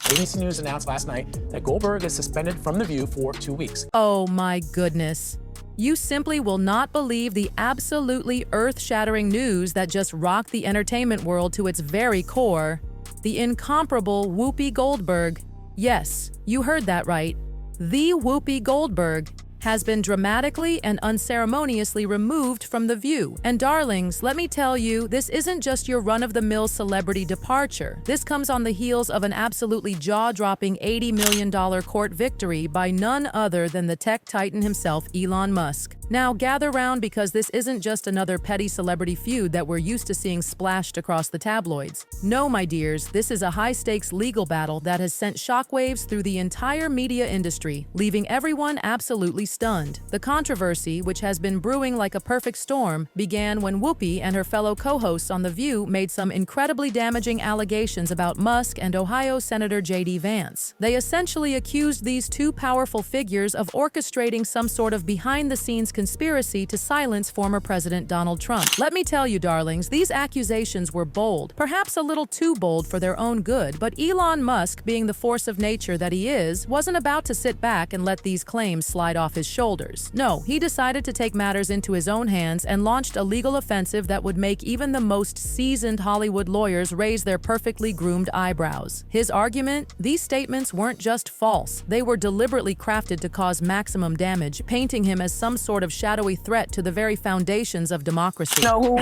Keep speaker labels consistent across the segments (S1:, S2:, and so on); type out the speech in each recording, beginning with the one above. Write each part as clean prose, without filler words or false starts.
S1: ABC News announced last night that Goldberg is suspended from The View for 2 weeks.
S2: Oh my goodness. You simply will not believe the absolutely earth-shattering news that just rocked the entertainment world to its very core. The incomparable Whoopi Goldberg. Yes, you heard that right. The Whoopi Goldberg has been dramatically and unceremoniously removed from The View. And darlings, let me tell you, this isn't just your run-of-the-mill celebrity departure. This comes on the heels of an absolutely jaw-dropping $80 million court victory by none other than the tech titan himself, Elon Musk. Now gather round, because this isn't just another petty celebrity feud that we're used to seeing splashed across the tabloids. No, my dears, this is a high-stakes legal battle that has sent shockwaves through the entire media industry, leaving everyone absolutely stunned. The controversy, which has been brewing like a perfect storm, began when Whoopi and her fellow co-hosts on The View made some incredibly damaging allegations about Musk and Ohio Senator J.D. Vance. They essentially accused these two powerful figures of orchestrating some sort of behind-the-scenes conspiracy to silence former President Donald Trump. Let me tell you, darlings, these accusations were bold, perhaps a little too bold for their own good, but Elon Musk, being the force of nature that he is, wasn't about to sit back and let these claims slide off his shoulders. No, he decided to take matters into his own hands and launched a legal offensive that would make even the most seasoned Hollywood lawyers raise their perfectly groomed eyebrows. His argument? These statements weren't just false. They were deliberately crafted to cause maximum damage, painting him as some sort of shadowy threat to the very foundations of democracy.
S3: Know who?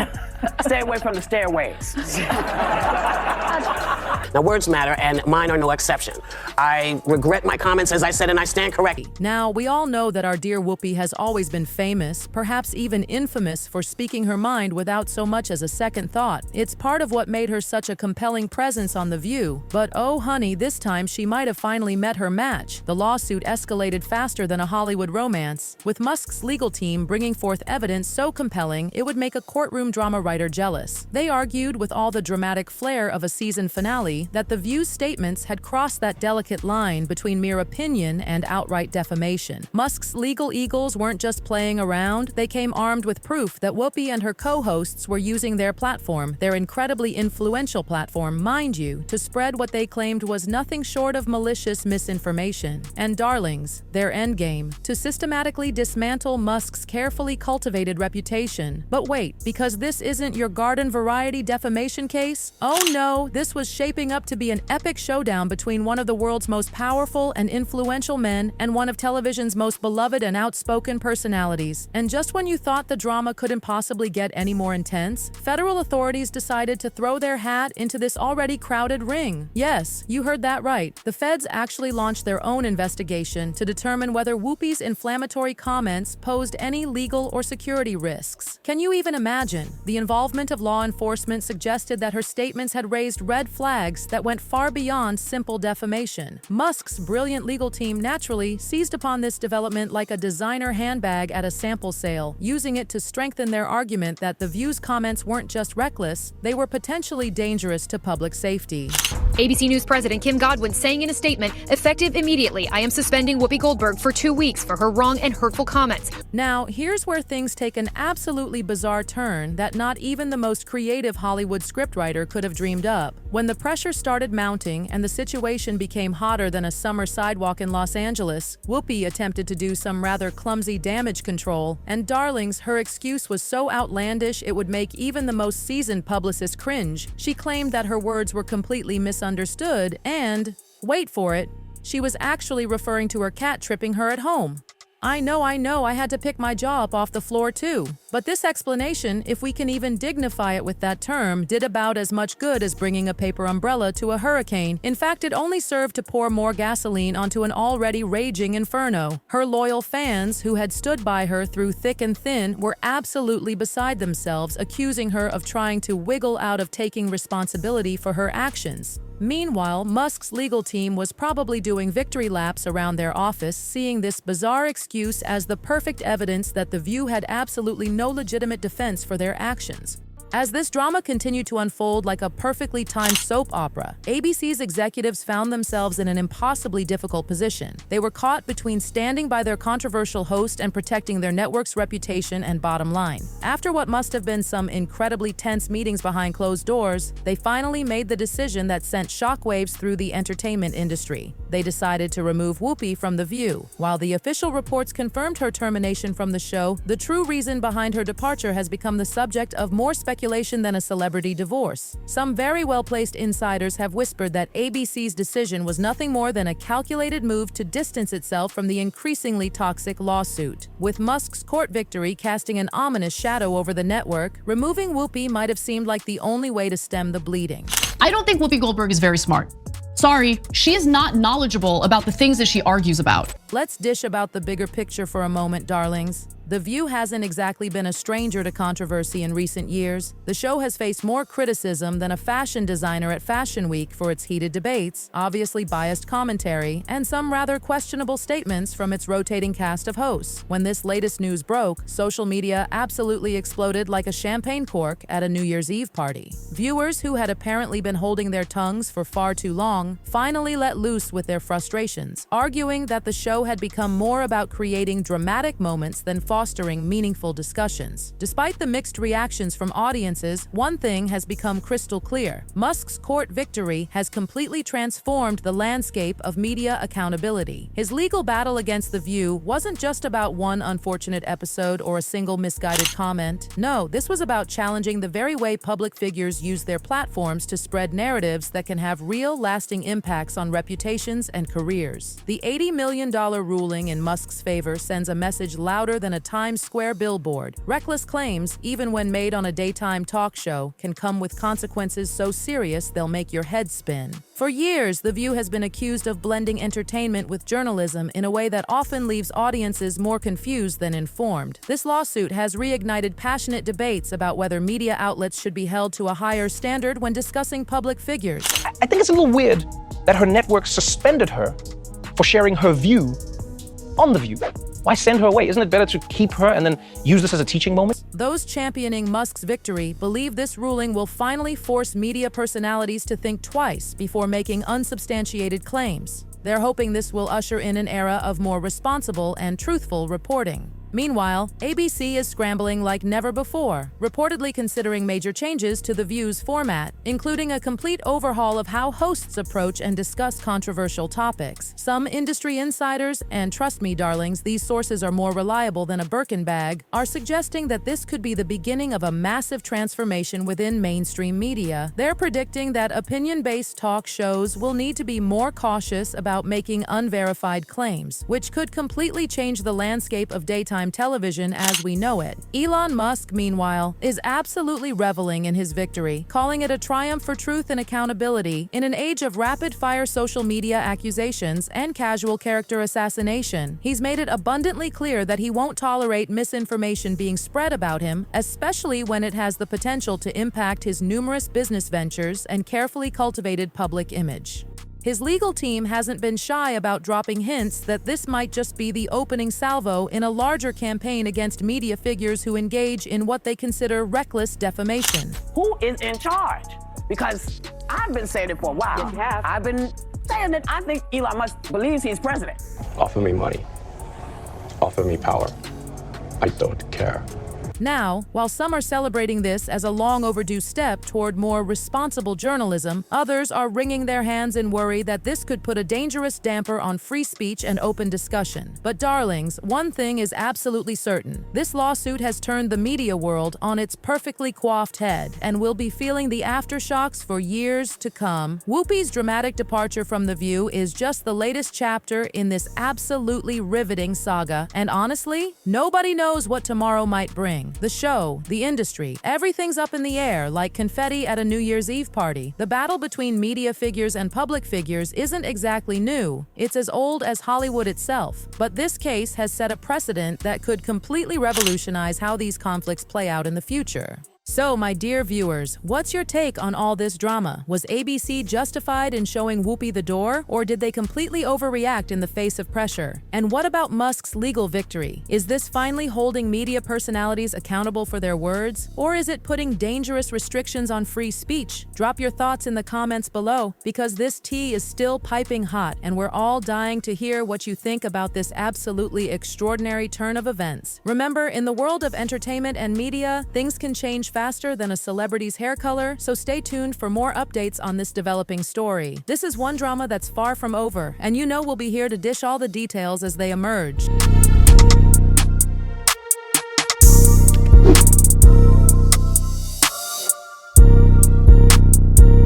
S3: Stay away from the stairways.
S4: Now, words matter, and mine are no exception. I regret my comments, as I said, and I stand corrected.
S2: Now, we all know that our dear Whoopi has always been famous, perhaps even infamous, for speaking her mind without so much as a second thought. It's part of what made her such a compelling presence on The View. But oh honey, this time she might have finally met her match. The lawsuit escalated faster than a Hollywood romance, with Musk's legal team bringing forth evidence so compelling it would make a courtroom drama writer jealous. They argued, with all the dramatic flair of a season finale, that The View's statements had crossed that delicate line between mere opinion and outright defamation. Musk's legal eagles weren't just playing around, they came armed with proof that Whoopi and her co-hosts were using their platform, their incredibly influential platform, mind you, to spread what they claimed was nothing short of malicious misinformation. And darlings, their endgame, to systematically dismantle Musk's carefully cultivated reputation. But wait, because this isn't your garden variety defamation case? Oh no, this was shaping up to be an epic showdown between one of the world's most powerful and influential men and one of television's most beloved and outspoken personalities. And just when you thought the drama couldn't possibly get any more intense, federal authorities decided to throw their hat into this already crowded ring. Yes, you heard that right. The feds actually launched their own investigation to determine whether Whoopi's inflammatory comments posed any legal or security risks. Can you even imagine? The involvement of law enforcement suggested that her statements had raised red flags that went far beyond simple defamation. Musk's brilliant legal team naturally seized upon this development like a designer handbag at a sample sale, using it to strengthen their argument that The View's comments weren't just reckless, they were potentially dangerous to public safety.
S5: ABC News President Kim Godwin saying in a statement, "Effective immediately, I am suspending Whoopi Goldberg for 2 weeks for her wrong and hurtful comments."
S2: Now, here's where things take an absolutely bizarre turn that not even the most creative Hollywood scriptwriter could have dreamed up. When the pressure started mounting and the situation became hotter than a summer sidewalk in Los Angeles, Whoopi attempted to do some rather clumsy damage control, and darlings, her excuse was so outlandish it would make even the most seasoned publicist cringe. She claimed that her words were completely misunderstood and, wait for it, she was actually referring to her cat tripping her at home. I know, I had to pick my jaw up off the floor too. But this explanation, if we can even dignify it with that term, did about as much good as bringing a paper umbrella to a hurricane. In fact, it only served to pour more gasoline onto an already raging inferno. Her loyal fans, who had stood by her through thick and thin, were absolutely beside themselves, accusing her of trying to wiggle out of taking responsibility for her actions. Meanwhile, Musk's legal team was probably doing victory laps around their office, seeing this bizarre excuse as the perfect evidence that The View had absolutely no legitimate defense for their actions. As this drama continued to unfold like a perfectly timed soap opera, ABC's executives found themselves in an impossibly difficult position. They were caught between standing by their controversial host and protecting their network's reputation and bottom line. After what must have been some incredibly tense meetings behind closed doors, they finally made the decision that sent shockwaves through the entertainment industry. They decided to remove Whoopi from The View. While the official reports confirmed her termination from the show, the true reason behind her departure has become the subject of more speculation than a celebrity divorce. Some very well-placed insiders have whispered that ABC's decision was nothing more than a calculated move to distance itself from the increasingly toxic lawsuit. With Musk's court victory casting an ominous shadow over the network, removing Whoopi might have seemed like the only way to stem the bleeding.
S6: I don't think Whoopi Goldberg is very smart. Sorry, she is not knowledgeable about the things that she argues about.
S2: Let's dish about the bigger picture for a moment, darlings. The View hasn't exactly been a stranger to controversy in recent years. The show has faced more criticism than a fashion designer at Fashion Week for its heated debates, obviously biased commentary, and some rather questionable statements from its rotating cast of hosts. When this latest news broke, social media absolutely exploded like a champagne cork at a New Year's Eve party. Viewers who had apparently been holding their tongues for far too long finally let loose with their frustrations, arguing that the show had become more about creating dramatic moments than fostering meaningful discussions. Despite the mixed reactions from audiences, one thing has become crystal clear. Musk's court victory has completely transformed the landscape of media accountability. His legal battle against The View wasn't just about one unfortunate episode or a single misguided comment. No, this was about challenging the very way public figures use their platforms to spread narratives that can have real, lasting impacts on reputations and careers. The $80 million ruling in Musk's favor sends a message louder than a Times Square billboard. Reckless claims, even when made on a daytime talk show, can come with consequences so serious they'll make your head spin. For years, The View has been accused of blending entertainment with journalism in a way that often leaves audiences more confused than informed. This lawsuit has reignited passionate debates about whether media outlets should be held to a higher standard when discussing public figures.
S7: I think it's a little weird that her network suspended her for sharing her view on The View. Why send her away? Isn't it better to keep her and then use this as a teaching moment?
S2: Those championing Musk's victory believe this ruling will finally force media personalities to think twice before making unsubstantiated claims. They're hoping this will usher in an era of more responsible and truthful reporting. Meanwhile, ABC is scrambling like never before, reportedly considering major changes to The View's format, including a complete overhaul of how hosts approach and discuss controversial topics. Some industry insiders, and trust me, darlings, these sources are more reliable than a Birkin bag, are suggesting that this could be the beginning of a massive transformation within mainstream media. They're predicting that opinion-based talk shows will need to be more cautious about making unverified claims, which could completely change the landscape of daytime television as we know it. Elon Musk, meanwhile, is absolutely reveling in his victory, calling it a triumph for truth and accountability in an age of rapid-fire social media accusations and casual character assassination. He's made it abundantly clear that he won't tolerate misinformation being spread about him, especially when it has the potential to impact his numerous business ventures and carefully cultivated public image. His legal team hasn't been shy about dropping hints that this might just be the opening salvo in a larger campaign against media figures who engage in what they consider reckless defamation.
S3: Who is in charge? Because I've been saying it for a while.
S4: Yes, you have.
S3: I've been saying that I think Elon Musk believes he's president.
S8: Offer me money. Offer me power. I don't care.
S2: Now, while some are celebrating this as a long overdue step toward more responsible journalism, others are wringing their hands in worry that this could put a dangerous damper on free speech and open discussion. But darlings, one thing is absolutely certain. This lawsuit has turned the media world on its perfectly coiffed head, and we'll be feeling the aftershocks for years to come. Whoopi's dramatic departure from The View is just the latest chapter in this absolutely riveting saga, and honestly, nobody knows what tomorrow might bring. The show, the industry, everything's up in the air like confetti at a New Year's Eve party. The battle between media figures and public figures isn't exactly new. It's as old as Hollywood itself. But this case has set a precedent that could completely revolutionize how these conflicts play out in the future. So, my dear viewers, what's your take on all this drama? Was ABC justified in showing Whoopi the door, or did they completely overreact in the face of pressure? And what about Musk's legal victory? Is this finally holding media personalities accountable for their words, or is it putting dangerous restrictions on free speech? Drop your thoughts in the comments below, because this tea is still piping hot, and we're all dying to hear what you think about this absolutely extraordinary turn of events. Remember, in the world of entertainment and media, things can change faster than a celebrity's hair color, so stay tuned for more updates on this developing story. This is one drama that's far from over, and you know we'll be here to dish all the details as they emerge.